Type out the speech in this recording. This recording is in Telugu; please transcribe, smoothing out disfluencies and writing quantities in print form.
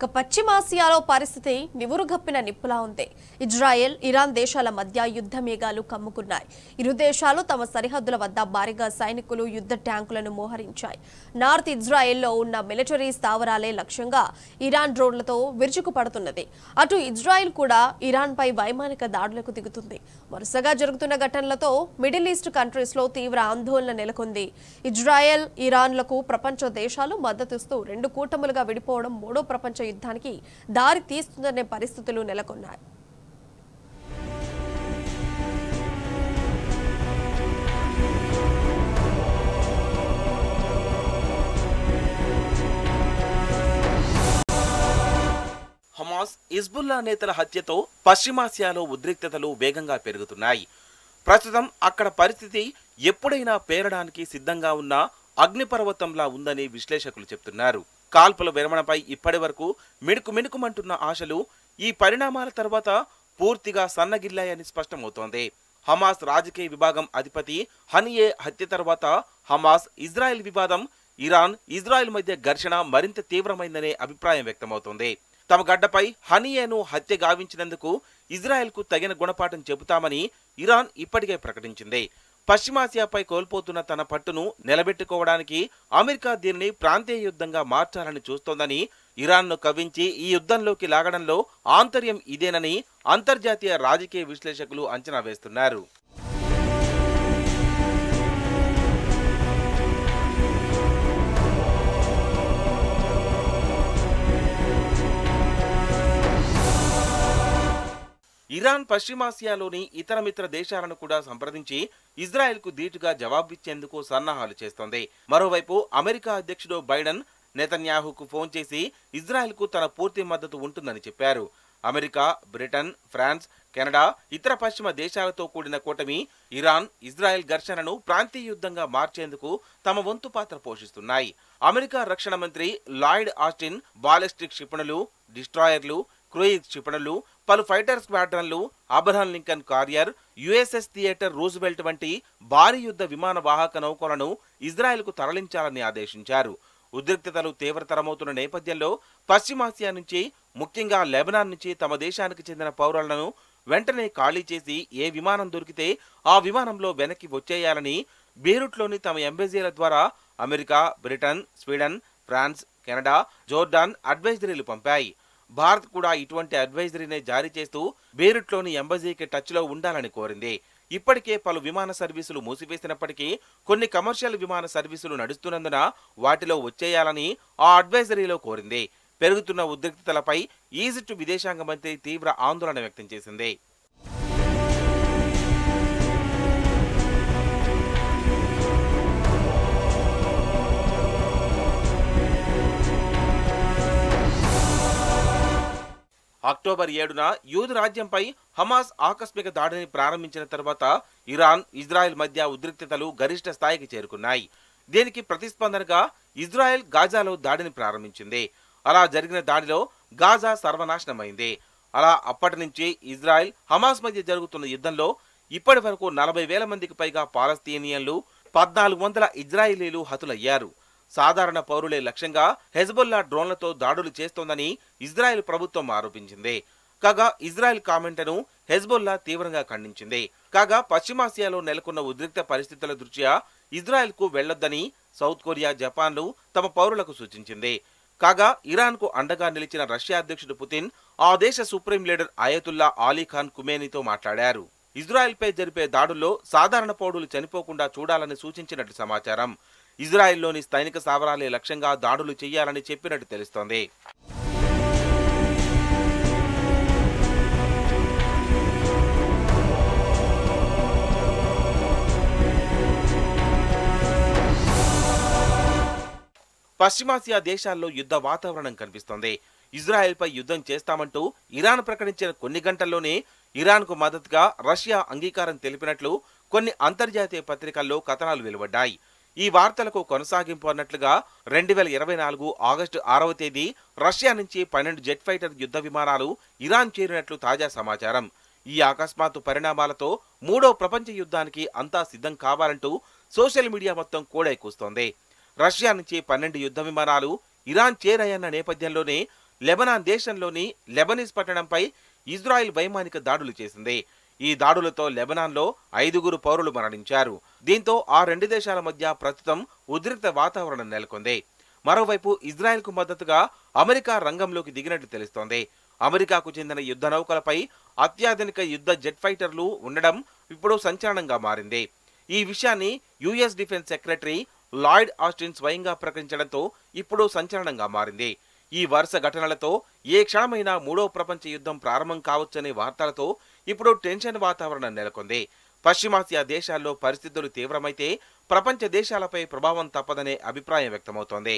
పశ్చిమాసియాలో పరిస్థితి నివురుగప్పిన నిప్పులా ఉంది. ఇజ్రాయెల్, ఇరాన్ దేశాల మధ్య యుద్ధ మేఘాలు కమ్ముకున్నాయి. ఇరు దేశాలు తమ సరిహద్దుల వద్ద భారీగా సైనికులు, యుద్ధ ట్యాంకులను మోహరించాయి. నార్త్ ఇజ్రాయెల్లో ఉన్న మిలిటరీ స్థావరాలే లక్ష్యంగా ఇరాన్ డ్రోన్లతో విరుచుకుపడుతున్నది. అటు ఇజ్రాయెల్ కూడా ఇరాన్పై వైమానిక దాడులకు దిగుతుంది. వరుసగా జరుగుతున్న ఘటనలతో మిడిల్ ఈస్ట్ కంట్రీస్ లో తీవ్ర ఆందోళన నెలకొంది. ఇజ్రాయెల్, ఇరాన్లకు ప్రపంచ దేశాలు మద్దతిస్తూ రెండు కూటములుగా విడిపోవడం మూడో ప్రపంచ యుద్ధానికి దారి తీస్తుందనే పరిస్థితులు నెలకొన్నాయి. హమాస్, హిజ్బుల్లా నేతల హత్యతో పశ్చిమాసియాలో ఉద్రిక్తతలు వేగంగా పెరుగుతున్నాయి. ప్రస్తుతం అక్కడ పరిస్థితి ఎప్పుడైనా పేరడానికి సిద్ధంగా ఉన్న అగ్నిపర్వతంలా ఉందని విశ్లేషకులు చెప్తున్నారు. కాల్పుల విరమణపై ఇప్పటి వరకు మిణుకుమంటున్న ఆశలు ఈ పరిణామాల తర్వాత పూర్తిగా సన్నగిల్లాయని స్పష్టమవుతోంది. హమాస్ రాజకీయ విభాగం అధిపతి హనియే హత్య తర్వాత హమాస్, ఇజ్రాయెల్ వివాదం, ఇరాన్, ఇజ్రాయెల్ మధ్య ఘర్షణ మరింత తీవ్రమైందనే అభిప్రాయం వ్యక్తమవుతోంది. తమ గడ్డపై హనియేను హత్య గావించినందుకు ఇజ్రాయెల్కు తగిన గుణపాఠం చెబుతామని ఇరాన్ ఇప్పటికే ప్రకటించింది. పశ్చిమాసియాపై కోల్పోతున్న తన పట్టును నిలబెట్టుకోవడానికి అమెరికా దీనిని ప్రాంతీయ యుద్ధంగా మార్చాలని చూస్తోందని, ఇరాన్ను కవ్వించి ఈ యుద్ధంలోకి లాగడంలో ఆంతర్యం ఇదేనని అంతర్జాతీయ రాజకీయ విశ్లేషకులు అంచనా వేస్తున్నారు. ఇరాన్ పశ్చిమాసియాలోని ఇతర మిత్ర దేశాలను కూడా సంప్రదించి ఇజ్రాయెల్కు ధీటుగా జవాబిచ్చేందుకు సన్నాహాలు చేస్తోంది. మరోవైపు అమెరికా అధ్యక్షుడు బైడెన్ నెతన్యాహుకు ఫోన్ చేసి ఇజ్రాయెల్కు తన పూర్తి మద్దతు ఉంటుందని చెప్పారు. అమెరికా, బ్రిటన్, ఫ్రాన్స్, కెనడా, ఇతర పశ్చిమ దేశాలతో కూడిన కూటమి ఇరాన్, ఇజ్రాయెల్ ఘర్షణను ప్రాంతీయ యుద్ధంగా మార్చేందుకు తమ వంతు పాత్ర పోషిస్తున్నాయి. అమెరికా రక్షణ మంత్రి లాయిడ్ ఆస్టిన్ బాలిస్టిక్ క్షిపణులు, డిస్ట్రాయర్లు, క్రూయిజ్ క్షిపణులు, పలు ఫైటర్ స్క్వాడ్రన్లు, Abraham Lincoln carrier, USS Theodore Roosevelt వంటి భారీ యుద్ధ విమాన వాహక నౌకలను ఇజ్రాయెల్కు తరలించాలని ఆదేశించారు. ఉద్రిక్తతలు తీవ్రతరమవుతున్న నేపథ్యంలో పశ్చిమాసియా నుంచి, ముఖ్యంగా లెబనాన్ నుంచి తమ దేశానికి చెందిన పౌరులను వెంటనే ఖాళీ చేసి ఏ విమానం దొరికితే ఆ విమానంలో వెనక్కి వచ్చేయాలని బీరూట్లోని తమ ఎంబసీల ద్వారా America, Britain, Sweden, France, Canada, Jordan అడ్వైజరీలు పంపాయి. భారత్ కూడా ఇటువంటి అడ్వైజరీనే జారీ చేస్తూ బీరూట్లోని ఎంబసీకి టచ్లో ఉండాలని కోరింది. ఇప్పటికే పలు విమాన సర్వీసులు మూసివేసినప్పటికీ కొన్ని కమర్షియల్ విమాన సర్వీసులు నడుస్తున్నందున వాటిలో వచ్చేయాలని ఆ అడ్వైజరీలో కోరింది. పెరుగుతున్న ఉద్రిక్తతలపై ఈజిప్టు విదేశాంగ మంత్రి తీవ్ర ఆందోళన వ్యక్తం చేసింది. అక్టోబర్ 7న యూదు రాజ్యంపై హమాస్ ఆకస్మిక దాడిని ప్రారంభించిన తర్వాత ఇరాన్, ఇజ్రాయెల్ మధ్య ఉద్రిక్తతలు గరిష్ట స్థాయికి చేరుకున్నాయి. దీనికి ప్రతిస్పందనగా ఇజ్రాయెల్ గాజాలో దాడిని ప్రారంభించింది. అలా జరిగిన దాడిలో గాజా సర్వనాశనమైంది. అలా అప్పటి నుంచి ఇజ్రాయెల్, హమాస్ మధ్య జరుగుతున్న యుద్ధంలో ఇప్పటి వరకు 40,000 మందికి పైగా పాలస్తీనియన్లు, 1400 ఇజ్రాయిలీలు హతులయ్యారు. సాధారణ పౌరులే లక్ష్యంగా హెజ్బుల్లా డ్రోన్లతో దాడులు చేస్తోందని ఇజ్రాయెల్ ప్రభుత్వం ఆరోపించింది. కాగా ఇజ్రాయెల్ కామెంట్ను హెజ్బుల్లా తీవ్రంగా ఖండించింది. కాగా పశ్చిమాసియాలో నెలకొన్న ఉద్రిక్త పరిస్థితుల దృష్ట్యా ఇజ్రాయెల్కు వెళ్లొద్దని సౌత్ కొరియా, జపాన్లు తమ పౌరులకు సూచించింది. కాగా ఇరాన్కు అండగా నిలిచిన రష్యా అధ్యక్షుడు పుతిన్ ఆ దేశ supreme leader Ayatollah Ali Khan ఖుమేనీతో మాట్లాడారు. ఇజ్రాయెల్పై జరిపే దాడుల్లో సాధారణ పౌరులు చనిపోకుండా చూడాలని సూచించినట్లు సమాచారం. ఇజ్రాయెల్లోని సైనిక స్థావరాలే లక్ష్యంగా దాడులు చేయాలని చెప్పినట్టు తెలుస్తోంది. పశ్చిమాసియా దేశాల్లో యుద్ధ వాతావరణం కనిపిస్తోంది. ఇజ్రాయెల్పై యుద్ధం చేస్తామంటూ ఇరాన్ ప్రకటించిన కొన్ని గంటల్లోనే ఇరాన్కు మద్దతుగా రష్యా అంగీకారం తెలిపినట్లు కొన్ని అంతర్జాతీయ పత్రికల్లో కథనాలు వెలువడ్డాయి. ఈ వార్తలకు కొనసాగింపు అన్నట్లుగా 2024 ఆగస్టు 6వ తేదీ రష్యా నుంచి 12 జెట్ ఫైటర్ యుద్ధ విమానాలు ఇరాన్ చేరినట్లు తాజా సమాచారం. ఈ అకస్మాత్తు పరిణామాలతో మూడో ప్రపంచ యుద్ధానికి అంతా సిద్ధం కావాలంటూ సోషల్ మీడియా మొత్తం కోడై కూస్తోంది. రష్యా నుంచి 12 యుద్ధ విమానాలు ఇరాన్ చేరాయన్న నేపథ్యంలోనే లెబనాన్ దేశంలోని లెబనీస్ పట్టణంపై ఇజ్రాయెల్ వైమానిక దాడులు చేసింది. ఈ దాడులతో లెబనాన్లో 5 పౌరులు మరణించారు. దీంతో ఆ రెండు దేశాల మధ్య ప్రస్తుతం ఉద్రిక్త వాతావరణం నెలకొంది. మరోవైపు ఇజ్రాయెల్కు మద్దతుగా అమెరికా రంగంలోకి దిగినట్లు తెలుస్తోంది. అమెరికాకు చెందిన యుద్ధ నౌకలపై అత్యాధునిక యుద్ధ జెట్ ఫైటర్లు ఉండడం ఇప్పుడు సంచలనంగా మారింది. ఈ విషయాన్ని US defence secretary Lloyd Austin స్వయంగా ప్రకటించడంతో ఇప్పుడు సంచలనంగా మారింది. ఈ వరుస ఘటనలతో ఏ క్షణమైనా మూడో ప్రపంచ యుద్ధం ప్రారంభం కావచ్చనే వార్తలతో ఇప్పుడు టెన్షన్ వాతావరణం నెలకొంది. పశ్చిమాసియా దేశాల్లో పరిస్థితులు తీవ్రమైతే ప్రపంచ దేశాలపై ప్రభావం తప్పదనే అభిప్రాయం వ్యక్తమవుతోంది.